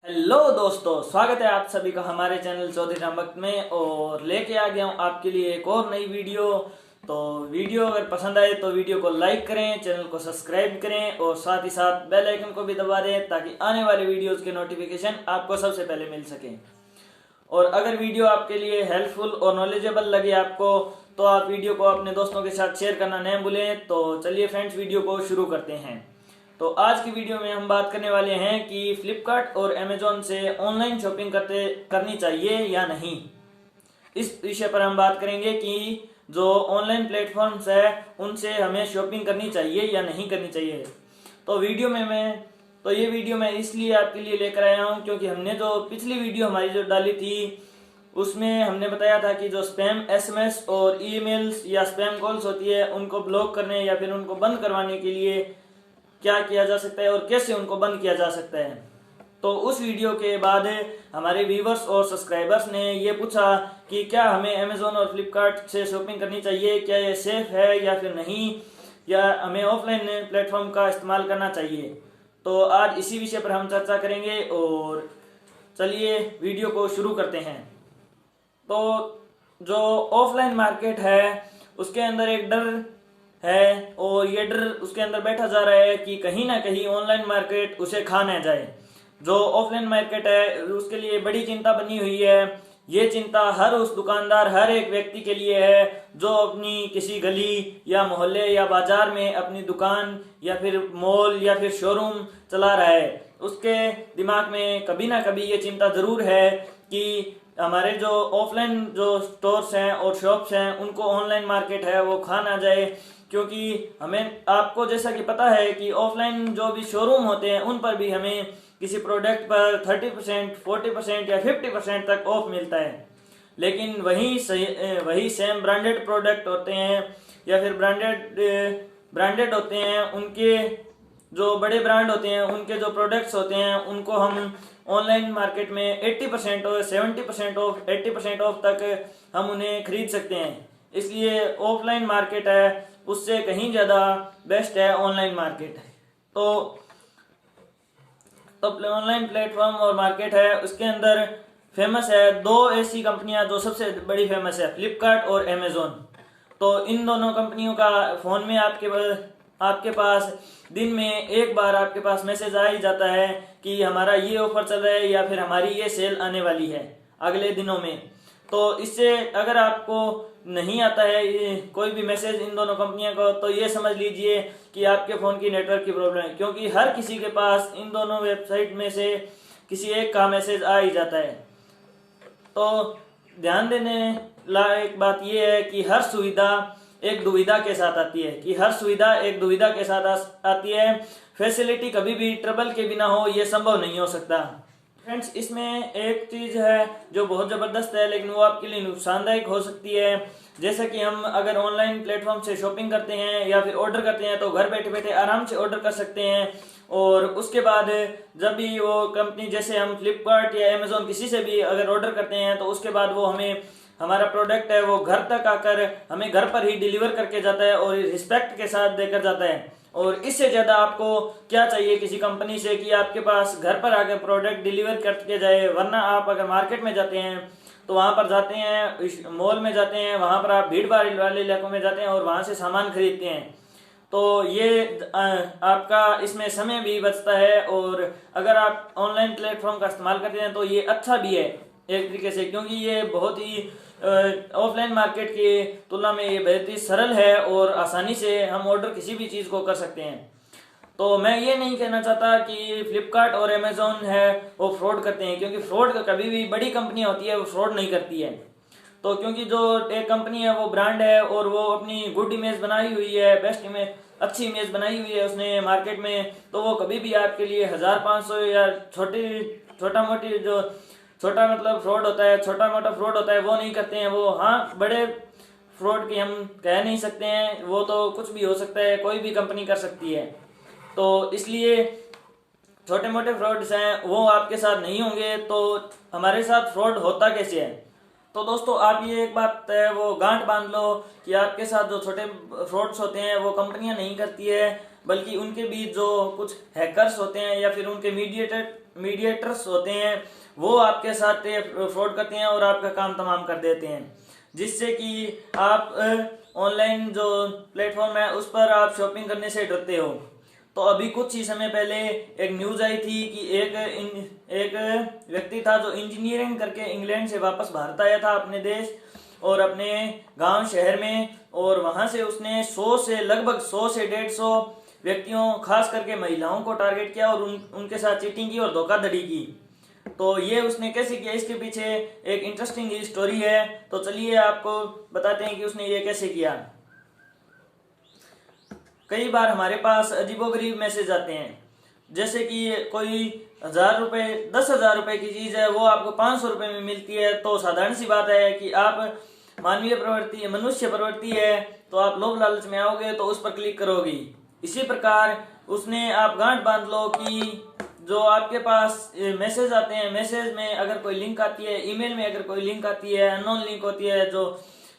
Hello दोस्तों, स्वागत है आप सभी का हमारे चैनल चौधरी राम भक्त में। और लेके आ गया हूँ आपके लिए एक और नई वीडियो। तो वीडियो अगर पसंद आए तो वीडियो को लाइक करें, चैनल को सब्सक्राइब करें और साथ ही साथ बेल आइकन को भी दबा दें ताकि आने वाले वीडियोस के नोटिफिकेशन आपको सबसे पहले मिल सकें। और अगर वीडियो आपके लिए हेल्पफुल और नॉलेजेबल लगे आपको तो आप वीडियो को अपने दोस्तों के साथ शेयर करना न भूलें। तो चलिए फ्रेंड्स, वीडियो को शुरू करते हैं। तो आज की वीडियो में हम बात करने वाले हैं कि फ्लिपकार्ट और अमेजोन से ऑनलाइन शॉपिंग करनी चाहिए या नहीं। इस विषय पर हम बात करेंगे कि जो ऑनलाइन प्लेटफॉर्म्स है उनसे हमें शॉपिंग करनी चाहिए या नहीं करनी चाहिए। तो ये वीडियो मैं इसलिए आपके लिए लेकर आया हूँ क्योंकि हमने जो पिछली वीडियो हमारी जो डाली थी उसमें हमने बताया था कि जो स्पैम एसएमएस और ईमेल्स या स्पैम कॉल्स होती है उनको ब्लॉक करने या फिर उनको बंद करवाने के लिए क्या किया जा सकता है और कैसे उनको बंद किया जा सकता है। तो उस वीडियो के बाद हमारे व्यूवर्स और सब्सक्राइबर्स ने ये पूछा कि क्या हमें अमेजोन और फ्लिपकार्ट से शॉपिंग करनी चाहिए, क्या ये सेफ है या फिर नहीं, या हमें ऑफलाइन प्लेटफॉर्म का इस्तेमाल करना चाहिए। तो आज इसी विषय पर हम चर्चा करेंगे और चलिए वीडियो को शुरू करते हैं। तो जो ऑफलाइन मार्केट है उसके अंदर एक डर है और ये डर उसके अंदर बैठा जा रहा है कि कहीं ना कहीं ऑनलाइन मार्केट उसे खा ना जाए। जो ऑफलाइन मार्केट है उसके लिए बड़ी चिंता बनी हुई है। ये चिंता हर उस दुकानदार, हर एक व्यक्ति के लिए है जो अपनी किसी गली या मोहल्ले या बाजार में अपनी दुकान या फिर मॉल या फिर शोरूम चला रहा है। उसके दिमाग में कभी ना कभी ये चिंता जरूर है कि हमारे जो ऑफलाइन जो स्टोर्स हैं और शॉप्स हैं उनको ऑनलाइन मार्केट है वो खा ना जाए। क्योंकि हमें आपको जैसा कि पता है कि ऑफलाइन जो भी शोरूम होते हैं उन पर भी हमें किसी प्रोडक्ट पर 30%, 40% या 50% तक ऑफ मिलता है। लेकिन वही सेम ब्रांडेड प्रोडक्ट होते हैं या फिर ब्रांडेड होते हैं, उनके जो बड़े ब्रांड होते हैं उनके जो प्रोडक्ट्स होते हैं उनको हम ऑनलाइन मार्केट में 80% और 70% ऑफ, 80% ऑफ तक हम उन्हें खरीद सकते हैं। इसलिए ऑफलाइन मार्केट है उससे कहीं ज़्यादा बेस्ट है ऑनलाइन मार्केट। तो ऑनलाइन प्लेटफॉर्म और मार्केट है उसके अंदर फेमस है दो ऐसी कंपनियां जो सबसे बड़ी फेमस है, फ्लिपकार्ट और अमेजोन। तो इन दोनों कंपनियों का फ़ोन में आपके पास दिन में एक बार आपके पास मैसेज आ ही जाता है कि हमारा ये ऑफर चल रहा है या फिर हमारी ये सेल आने वाली है अगले दिनों में। तो इससे अगर आपको नहीं आता है कोई भी मैसेज इन दोनों कंपनियों को तो ये समझ लीजिए कि आपके फ़ोन की नेटवर्क की प्रॉब्लम है, क्योंकि हर किसी के पास इन दोनों वेबसाइट में से किसी एक का मैसेज आ ही जाता है। तो ध्यान देने लायक बात यह है कि हर सुविधा एक दुविधा के साथ आती है, आती है। फैसिलिटी कभी भी ट्रबल के बिना हो ये संभव नहीं हो सकता। फ्रेंड्स, इसमें एक चीज़ है जो बहुत ज़बरदस्त है लेकिन वो आपके लिए नुकसानदायक हो सकती है। जैसे कि हम अगर ऑनलाइन प्लेटफॉर्म से शॉपिंग करते हैं या फिर ऑर्डर करते हैं तो घर बैठे बैठे आराम से ऑर्डर कर सकते हैं। और उसके बाद जब भी वो कंपनी, जैसे हम फ्लिपकार्ट या अमेजोन किसी से भी अगर ऑर्डर करते हैं तो उसके बाद वो हमें हमारा प्रोडक्ट है वो घर तक आकर हमें घर पर ही डिलीवर करके जाता है और रिस्पेक्ट के साथ देकर जाता है। और इससे ज़्यादा आपको क्या चाहिए किसी कंपनी से कि आपके पास घर पर आकर प्रोडक्ट डिलीवर करके जाए। वरना आप अगर मार्केट में जाते हैं तो वहाँ पर जाते हैं, मॉल में जाते हैं, वहाँ पर आप भीड़ भाड़ वाले इलाकों में जाते हैं और वहाँ से सामान खरीदते हैं। तो ये आपका इसमें समय भी बचता है। और अगर आप ऑनलाइन प्लेटफॉर्म का इस्तेमाल करते हैं तो ये अच्छा भी है एक तरीके से, क्योंकि ये बहुत ही ऑफलाइन मार्केट की तुलना में ये बहुत ही सरल है और आसानी से हम ऑर्डर किसी भी चीज़ को कर सकते हैं। तो मैं ये नहीं कहना चाहता कि फ्लिपकार्ट और अमेजोन है वो फ्रॉड करते हैं, क्योंकि फ्रॉड कभी भी बड़ी कंपनी होती है वो फ्रॉड नहीं करती है। तो क्योंकि जो एक कंपनी है वो ब्रांड है और वो अपनी गुड इमेज बनाई हुई है, बेस्ट इमेज, अच्छी इमेज बनाई हुई है उसने मार्केट में, तो वो कभी भी आपके लिए 1500 या छोटा मतलब फ्रॉड होता है, छोटा मोटा फ्रॉड होता है वो नहीं करते हैं वो। हाँ, बड़े फ्रॉड की हम कह नहीं सकते हैं, वो तो कुछ भी हो सकता है, कोई भी कंपनी कर सकती है। तो इसलिए छोटे मोटे फ्रॉड्स हैं वो आपके साथ नहीं होंगे। तो हमारे साथ फ्रॉड होता कैसे है? तो दोस्तों, आप ये एक बात है वो गांठ बांध लो कि आपके साथ जो छोटे फ्रॉड्स होते हैं वो कंपनियां नहीं करती है, बल्कि उनके बीच जो कुछ हैकर्स होते हैं या फिर उनके मीडिएटर्स होते हैं वो आपके साथ फ्रॉड करते हैं और आपका काम तमाम कर देते हैं, जिससे कि आप ऑनलाइन जो प्लेटफॉर्म है उस पर आप शॉपिंग करने से डरते हो। तो अभी कुछ ही समय पहले एक न्यूज आई थी कि एक व्यक्ति था जो इंजीनियरिंग करके इंग्लैंड से वापस भारत आया था अपने देश और अपने गांव शहर में, और वहां से उसने लगभग 100 से 150 व्यक्तियों खास करके महिलाओं को टारगेट किया और उनके साथ चीटिंग की और धोखाधड़ी की। तो ये उसने कैसे किया, इसके पीछे एक इंटरेस्टिंग स्टोरी है। तो चलिए आपको बताते हैं कि उसने ये कैसे किया। कई बार हमारे पास अजीबोगरीब मैसेज आते हैं, जैसे कि कोई 1000 रुपए 10,000 रुपए की चीज है वो आपको 500 रुपए में मिलती है। तो साधारण सी बात है कि आप मनुष्य प्रवृत्ति है, तो आप लोभ लालच में आओगे तो उस पर क्लिक करोगे। इसी प्रकार उसने आप गांठ बांध लो कि जो आपके पास मैसेज आते हैं, मैसेज में अगर कोई लिंक आती है, ईमेल में अगर कोई लिंक आती है, अननोन लिंक होती है जो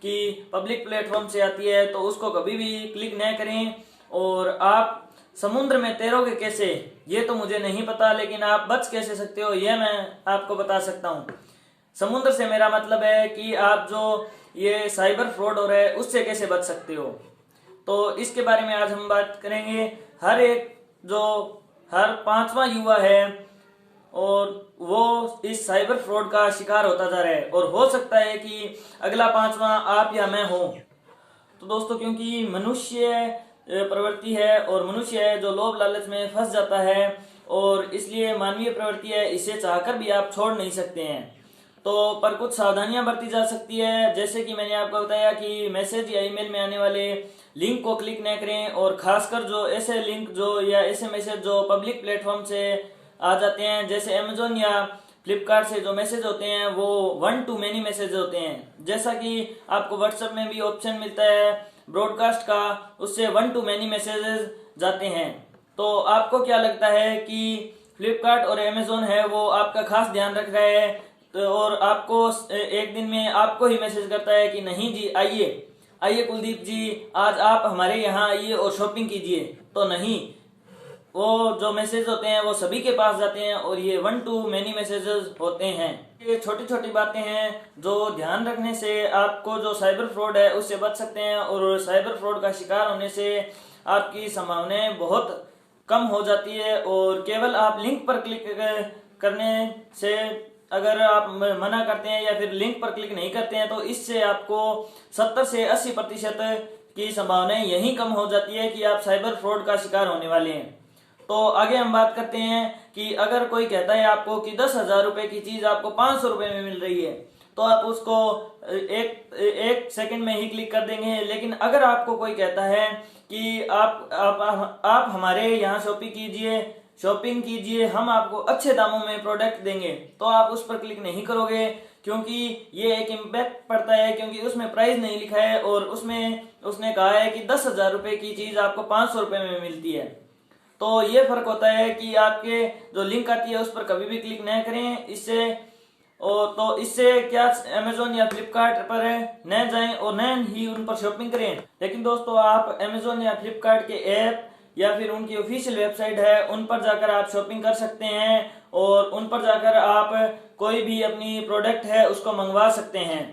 कि पब्लिक प्लेटफॉर्म से आती है, तो उसको कभी भी क्लिक न करें। और आप समुद्र में तैरोगे कैसे ये तो मुझे नहीं पता, लेकिन आप बच कैसे सकते हो यह मैं आपको बता सकता हूँ। समुद्र से मेरा मतलब है कि आप जो ये साइबर फ्रॉड हो रहा है उससे कैसे बच सकते हो। तो इसके बारे में आज हम बात करेंगे। हर 5वां युवा है और वो इस साइबर फ्रॉड का शिकार होता जा रहा है, और हो सकता है कि अगला 5वां आप या मैं हो। तो दोस्तों, क्योंकि मनुष्य प्रवृत्ति है और मनुष्य है जो लोभ लालच में फंस जाता है, और इसलिए मानवीय प्रवृत्ति है, इसे चाहकर भी आप छोड़ नहीं सकते हैं। तो पर कुछ सावधानियां बरती जा सकती है, जैसे कि मैंने आपको बताया कि मैसेज या ईमेल में आने वाले लिंक को क्लिक न करें, और खासकर जो ऐसे लिंक जो या ऐसे मैसेज जो पब्लिक प्लेटफॉर्म से आ जाते हैं, जैसे अमेजोन या फ्लिपकार्ट से जो मैसेज होते हैं वो 1 to many मैसेज होते हैं। जैसा कि आपको व्हाट्सएप में भी ऑप्शन मिलता है ब्रॉडकास्ट का, उससे 1 to many मैसेजेस जाते हैं। तो आपको क्या लगता है कि फ्लिपकार्ट और अमेजोन है वो आपका खास ध्यान रख रहा है, तो और आपको एक दिन में आपको ही मैसेज करता है कि नहीं जी आइए कुलदीप जी, आज आप हमारे यहाँ आइए और शॉपिंग कीजिए? तो नहीं, वो जो मैसेज होते हैं वो सभी के पास जाते हैं और ये 1 to many मैसेजेस होते हैं। ये छोटी छोटी बातें हैं जो ध्यान रखने से आपको जो साइबर फ्रॉड है उससे बच सकते हैं, और साइबर फ्रॉड का शिकार होने से आपकी संभावनाएं बहुत कम हो जाती है। और केवल आप लिंक पर क्लिक करने से अगर आप मना करते हैं या फिर लिंक पर क्लिक नहीं करते हैं, तो इससे आपको 70 से 80% की संभावनाएं यही कम हो जाती है कि आप साइबर फ्रॉड का शिकार होने वाले हैं। तो आगे हम बात करते हैं कि अगर कोई कहता है आपको कि 10,000 रुपए की चीज आपको 500 रुपए में मिल रही है, तो आप उसको एक सेकंड में ही क्लिक कर देंगे। लेकिन अगर आपको कोई कहता है कि आप हमारे यहाँ शॉपिंग कीजिए, हम आपको अच्छे दामों में प्रोडक्ट देंगे, तो आप उस पर क्लिक नहीं करोगे, क्योंकि ये एक इम्पैक्ट पड़ता है, क्योंकि उसमें प्राइस नहीं लिखा है और उसमें उसने कहा है कि 10,000 रुपए की चीज आपको 500 रुपए में मिलती है। तो ये फर्क होता है कि आपके जो लिंक आती है उस पर कभी भी क्लिक न करें। इससे क्या अमेजोन या फ्लिपकार्ट पर न जाएं और न ही उन पर शॉपिंग करें। लेकिन दोस्तों, आप अमेजोन या फ्लिपकार्ट के ऐप या फिर उनकी ऑफिशियल वेबसाइट है उन पर जाकर आप शॉपिंग कर सकते हैं, और उन पर जाकर आप कोई भी अपनी प्रोडक्ट है उसको मंगवा सकते हैं।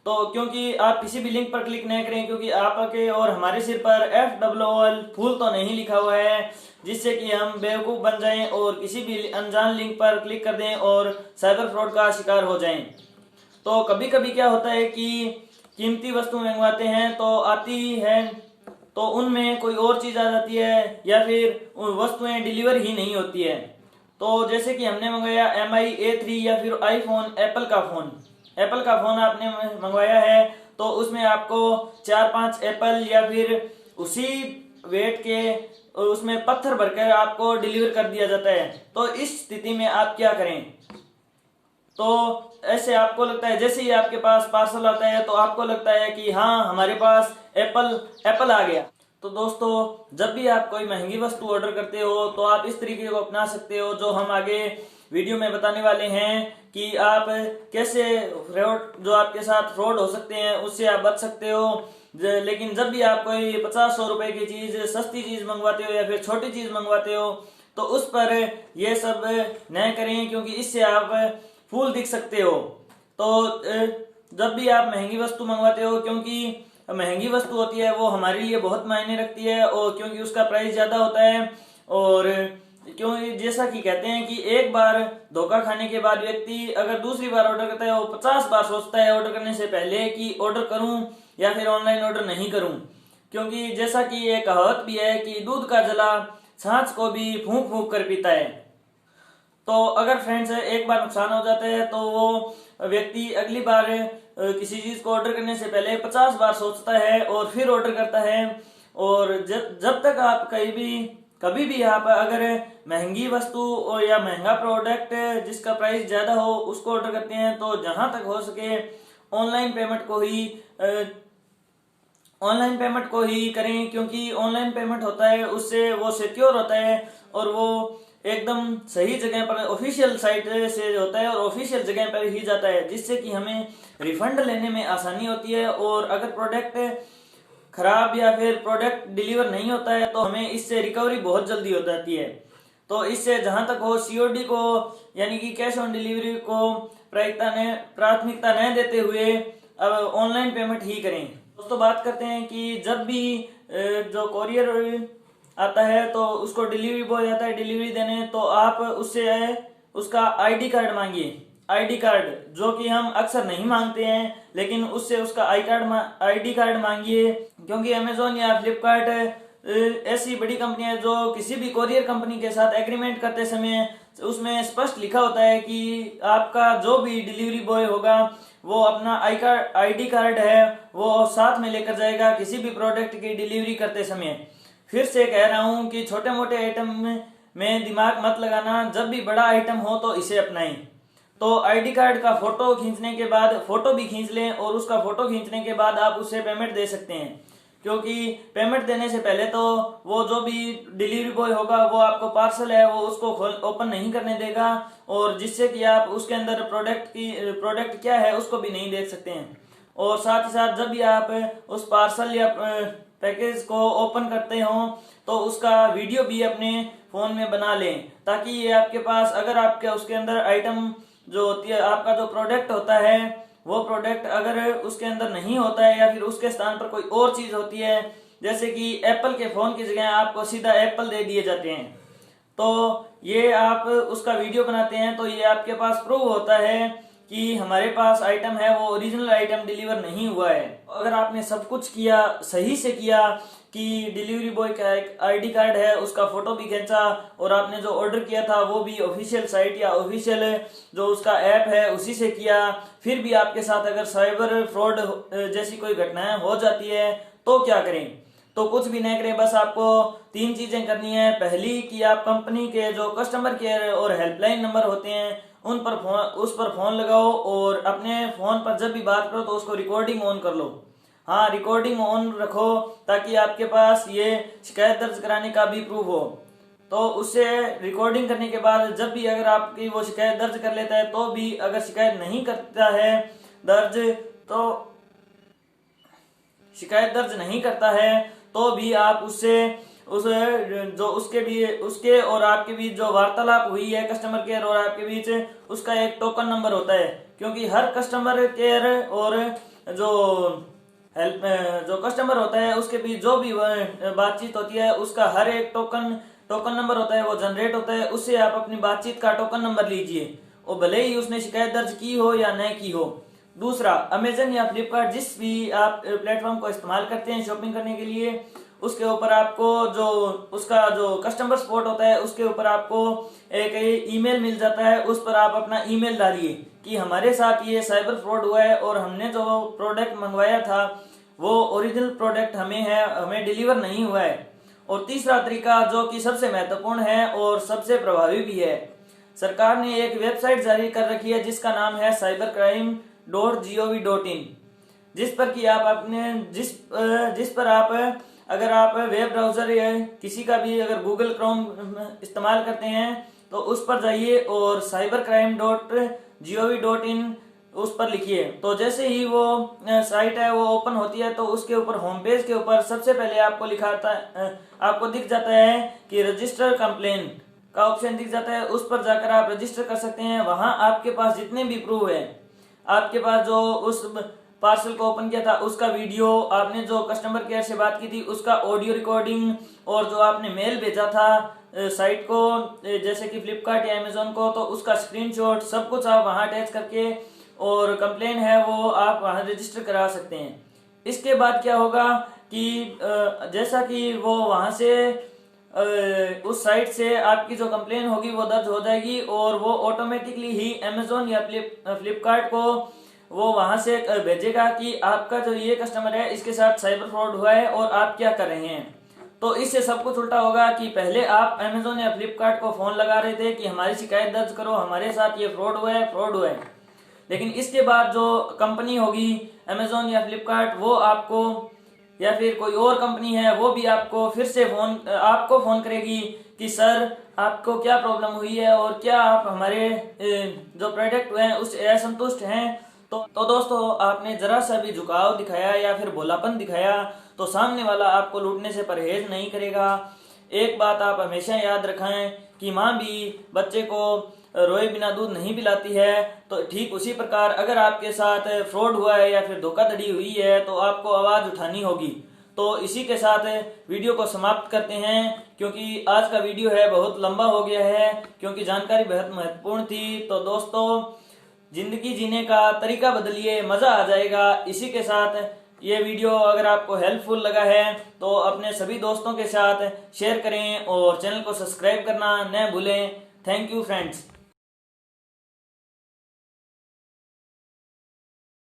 तो क्योंकि आप किसी भी लिंक पर क्लिक नहीं करें, क्योंकि आपके और हमारे सिर पर FOOL फूल तो नहीं लिखा हुआ है, जिससे कि हम बेवकूफ बन जाएं और किसी भी अनजान लिंक पर क्लिक कर दें और साइबर फ्रॉड का शिकार हो जाएं। तो कभी कभी क्या होता है कि कीमती वस्तु मंगवाते हैं तो आती है तो उनमें कोई और चीज आ जाती है, या फिर वस्तुएं डिलीवर ही नहीं होती है। तो जैसे कि हमने मंगाया MI A3 या फिर आईफोन, एप्पल का फोन आपने मंगवाया है, तो उसमें आपको 4-5 एप्पल या फिर उसी वेट के उसमें पत्थर भरकर आपको डिलीवर कर दिया जाता है। तो इस स्थिति में आप क्या करें? तो ऐसे आपको लगता है, जैसे ही आपके पास पार्सल आता है तो आपको लगता है कि हाँ, हमारे पास एप्पल आ गया। तो दोस्तों, जब भी आप कोई महंगी वस्तु ऑर्डर करते हो तो आप इस तरीके को अपना सकते हो जो हम आगे वीडियो में बताने वाले हैं, कि आप कैसे जो आपके साथ फ्रॉड हो सकते हैं उससे आप बच सकते हो। लेकिन जब भी आप कोई 50-100 रुपए की चीज, सस्ती चीज मंगवाते हो या फिर छोटी चीज मंगवाते हो तो उस पर ये सब न करें, क्योंकि इससे आप फूल दिख सकते हो। तो जब भी आप महंगी वस्तु मंगवाते हो, क्योंकि महंगी वस्तु होती है वो हमारे लिए बहुत मायने रखती है, और क्योंकि उसका प्राइस ज्यादा होता है, और क्योंकि जैसा कि कहते हैं कि एक बार धोखा खाने के बाद व्यक्ति अगर दूसरी बार ऑर्डर करता है वो 50 बार सोचता है ऑर्डर करने से पहले कि ऑर्डर करूं या फिर ऑनलाइन ऑर्डर नहीं करूं। क्योंकि जैसा कि ये कहावत भी है कि दूध का जला छाछ को भी फूंक फूंक कर पीता है। तो अगर फ्रेंड्स एक बार नुकसान हो जाता है तो वो व्यक्ति अगली बार किसी चीज को ऑर्डर करने से पहले 50 बार सोचता है और फिर ऑर्डर करता है। और जब तक आप कभी भी आप अगर महंगी वस्तु और या महंगा प्रोडक्ट जिसका प्राइस ज्यादा हो उसको ऑर्डर करते हैं तो जहां तक हो सके ऑनलाइन पेमेंट को ही करें, क्योंकि ऑनलाइन पेमेंट होता है उससे वो सिक्योर होता है और वो एकदम सही जगह पर ऑफिशियल साइट से होता है और ऑफिशियल जगह पर ही जाता है, जिससे कि हमें रिफंड लेने में आसानी होती है। और अगर प्रोडक्ट खराब या फिर प्रोडक्ट डिलीवर नहीं होता है तो हमें इससे रिकवरी बहुत जल्दी हो जाती है। तो इससे जहां तक हो सीओडी को यानी कि कैश ऑन डिलीवरी को प्राथमिकता न देते हुए अब ऑनलाइन पेमेंट ही करें। दोस्तों बात करते हैं कि जब भी जो कोरियर आता है तो उसको डिलीवरी बॉय आता है डिलीवरी देने, तो आप उससे उसका आईडी कार्ड मांगिए। आईडी कार्ड जो कि हम अक्सर नहीं मांगते हैं, लेकिन उससे उसका आईडी कार्ड मांगिए, क्योंकि अमेजोन या फ्लिपकार्ट ऐसी बड़ी कंपनियां जो किसी भी कोरियर कंपनी के साथ एग्रीमेंट करते समय उसमें स्पष्ट लिखा होता है कि आपका जो भी डिलीवरी बॉय होगा वो अपना आईडी कार्ड है वो साथ में लेकर जाएगा किसी भी प्रोडक्ट की डिलीवरी करते समय। फिर से कह रहा हूं कि छोटे मोटे आइटम में दिमाग मत लगाना, जब भी बड़ा आइटम हो तो इसे अपनाएं। तो आईडी कार्ड का फोटो खींचने के बाद फोटो भी खींच लें और उसका फोटो खींचने के बाद आप उससे पेमेंट दे सकते हैं, क्योंकि पेमेंट देने से पहले तो वो जो भी डिलीवरी बॉय होगा वो आपको पार्सल है वो उसको ओपन नहीं करने देगा, और जिससे कि आप उसके अंदर प्रोडक्ट क्या है उसको भी नहीं देख सकते हैं। और साथ ही साथ जब भी आप उस पार्सल या पैकेज को ओपन करते हो तो उसका वीडियो भी अपने फोन में बना लें, ताकि ये आपके पास अगर आपके उसके अंदर आइटम जो होती है आपका जो प्रोडक्ट होता है वो प्रोडक्ट अगर उसके अंदर नहीं होता है या फिर उसके स्थान पर कोई और चीज होती है, जैसे कि एप्पल के फोन की जगह आपको सीधा एप्पल दे दिए जाते हैं, तो ये आप उसका वीडियो बनाते हैं तो ये आपके पास प्रूव होता है कि हमारे पास आइटम है वो ओरिजिनल आइटम डिलीवर नहीं हुआ है। अगर आपने सब कुछ किया सही से किया कि डिलीवरी बॉय का एक आईडी कार्ड है उसका फोटो भी खींचा और आपने जो ऑर्डर किया था वो भी ऑफिशियल साइट या ऑफिशियल जो उसका ऐप है उसी से किया, फिर भी आपके साथ अगर साइबर फ्रॉड जैसी कोई घटनाएं हो जाती है तो क्या करें? तो कुछ भी नहीं करें, बस आपको 3 चीजें करनी है। पहली कि आप कंपनी के जो कस्टमर केयर और हेल्पलाइन नंबर होते हैं उस पर फोन लगाओ और अपने फोन पर जब भी बात करो तो उसको रिकॉर्डिंग ऑन कर लो। हाँ, रिकॉर्डिंग ऑन रखो ताकि आपके पास ये शिकायत दर्ज कराने का भी प्रूफ हो। तो उससे रिकॉर्डिंग करने के बाद जब भी अगर आपकी वो शिकायत दर्ज कर लेता है तो भी अगर शिकायत नहीं करता है दर्ज तो शिकायत दर्ज नहीं करता है तो भी आप उससे उसके और आपके बीच जो वार्तालाप हुई है कस्टमर केयर और आपके बीच उसका एक टोकन नंबर होता है, क्योंकि हर कस्टमर केयर और जो कस्टमर होता है उसके बीच जो भी बातचीत होती है उसका हर एक टोकन नंबर होता है वो जनरेट होता है। उससे आप अपनी बातचीत का टोकन नंबर लीजिए और भले ही उसने शिकायत दर्ज की हो या न की हो। दूसरा, अमेजन या फ्लिपकार्ट जिस भी आप प्लेटफॉर्म को इस्तेमाल करते हैं शॉपिंग करने के लिए उसके ऊपर आपको जो उसका जो कस्टमर सपोर्ट होता है उसके ऊपर आपको एक ईमेल मिल जाता है, उस पर आप अपना ईमेल डालिए कि हमारे साथ ये साइबर फ्रॉड हुआ है और हमने जो प्रोडक्ट मंगवाया था वो ओरिजिनल प्रोडक्ट हमें डिलीवर नहीं हुआ है। और तीसरा तरीका जो कि सबसे महत्वपूर्ण है और सबसे प्रभावी भी है, सरकार ने एक वेबसाइट जारी कर रखी है जिसका नाम है cybercrime.gov.in, जिस पर कि आप जिस पर आप अगर आप वेब ब्राउजर या किसी का भी अगर गूगल क्रोम इस्तेमाल करते हैं तो उस पर जाइए और cybercrime.gov.in उस पर लिखिए। तो जैसे ही वो साइट है वो ओपन होती है तो उसके ऊपर होम पेज के ऊपर सबसे पहले आपको लिखाता है, आपको दिख जाता है कि रजिस्टर कंप्लेन का ऑप्शन दिख जाता है। उस पर जाकर आप रजिस्टर कर सकते हैं। वहां आपके पास जितने भी प्रूफ है, आपके पास जो उस पार्सल को ओपन किया था उसका वीडियो, आपने जो कस्टमर केयर से बात की थी उसका ऑडियो रिकॉर्डिंग, और जो आपने मेल भेजा था साइट को जैसे कि फ्लिपकार्ट या अमेजोन को, तो उसका स्क्रीनशॉट, सब कुछ आप वहां अटैच करके और कंप्लेन है वो आप वहां रजिस्टर करा सकते हैं। इसके बाद क्या होगा कि जैसा कि वो वहां से उस साइट से आपकी जो कंप्लेन होगी वो दर्ज हो जाएगी और वो ऑटोमेटिकली ही अमेजोन या फ्लिपकार्ट को वो वहां से भेजेगा कि आपका जो ये कस्टमर है इसके साथ साइबर फ्रॉड हुआ है और आप क्या कर रहे हैं। तो इससे सब कुछ उल्टा होगा कि पहले आप अमेजोन या फ्लिपकार्ट को फोन लगा रहे थे कि हमारी शिकायत दर्ज करो, हमारे साथ ये फ्रॉड हुआ है, फ्रॉड हुआ है। लेकिन इसके बाद जो कंपनी होगी अमेजोन या फ्लिपकार्ट, वो आपको या फिर कोई और कंपनी है वो भी आपको फिर से आपको फोन करेगी कि सर आपको क्या प्रॉब्लम हुई है और क्या आप हमारे जो प्रोडक्ट हैं उससे असंतुष्ट हैं। तो दोस्तों, आपने जरा सा भी झुकाव दिखाया या फिर भोलापन दिखाया तो सामने वाला आपको लूटने से परहेज नहीं करेगा। एक बात आप हमेशा याद रखें कि माँ भी बच्चे को रोए बिना दूध नहीं पिलाती है। तो ठीक उसी प्रकार अगर आपके साथ फ्रॉड हुआ है या फिर धोखाधड़ी हुई है तो आपको आवाज उठानी होगी। तो इसी के साथ वीडियो को समाप्त करते हैं, क्योंकि आज का वीडियो है बहुत लंबा हो गया है, क्योंकि जानकारी बहुत महत्वपूर्ण थी। तो दोस्तों, जिंदगी जीने का तरीका बदलिए, मजा आ जाएगा। इसी के साथ ये वीडियो अगर आपको हेल्पफुल लगा है तो अपने सभी दोस्तों के साथ शेयर करें और चैनल को सब्सक्राइब करना न भूलें। Thank you friends.